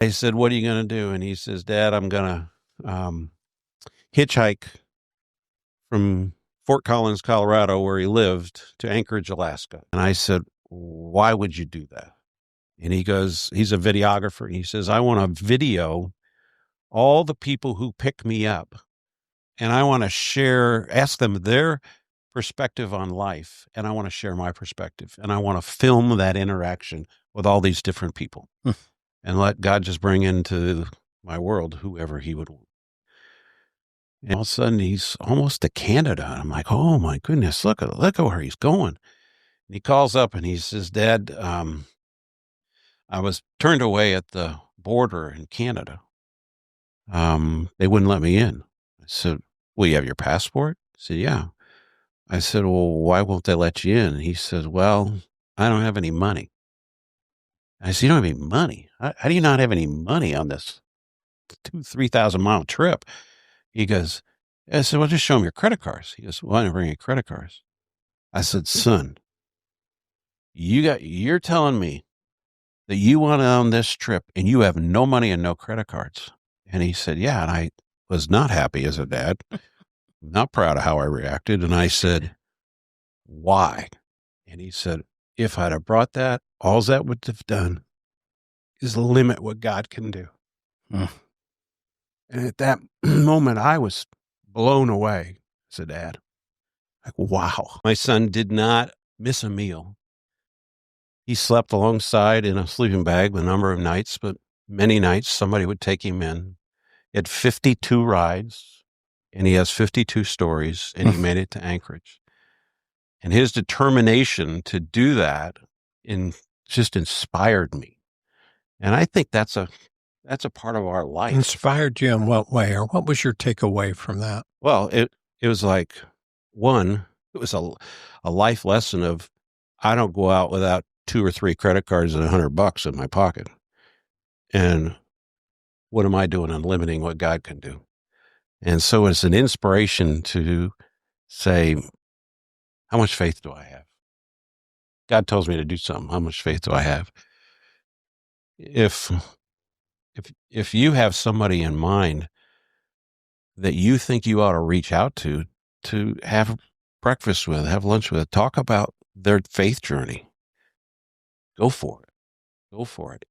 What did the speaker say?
I said, "What are you going to do?" And he says, "Dad, I'm going to hitchhike from Fort Collins, Colorado, where he lived, to Anchorage, Alaska." And I said, "Why would you do that?" And he goes, he's a videographer. And he says, "I want to video all the people who pick me up, and I want to ask them their perspective on life. And I want to share my perspective. And I want to film that interaction with all these different people and let God just bring into my world whoever he would want." And all of a sudden he's almost to Canada. I'm like, "Oh my goodness, look at where he's going." And he calls up and he says, "Dad, I was turned away at the border in Canada. They wouldn't let me in." I said, "Well, you have your passport?" He said, "Yeah." I said, "Well, why won't they let you in?" He says, "Well, I don't have any money." I said, "You don't have any money? How do you not have any money on this 3,000-mile trip?" He goes, I said, "Well, just show him your credit cards." He goes, "Well, I didn't bring any credit cards." I said, "Son, you're telling me that you went on this trip and you have no money and no credit cards?" And he said, "Yeah." And I was not happy as a dad, not proud of how I reacted. And I said, "Why?" And he said, "If I'd have brought that, all that would have done is limit what God can do." Mm. And at that moment, I was blown away as a dad. Like, wow. My son did not miss a meal. He slept alongside in a sleeping bag a number of nights, but many nights somebody would take him in. He had 52 rides, and he has 52 stories, and he made it to Anchorage. And his determination to do that just inspired me. And I think that's a part of our life. Inspired you in what way, or what was your takeaway from that? Well, it was like, one, it was a life lesson of, I don't go out without 2 or 3 credit cards and $100 in my pocket. And what am I doing on limiting what God can do? And so it's an inspiration to say, how much faith do I have? God tells me to do something. How much faith do I have? If you have somebody in mind that you think you ought to reach out to have breakfast with, have lunch with, talk about their faith journey, go for it. Go for it.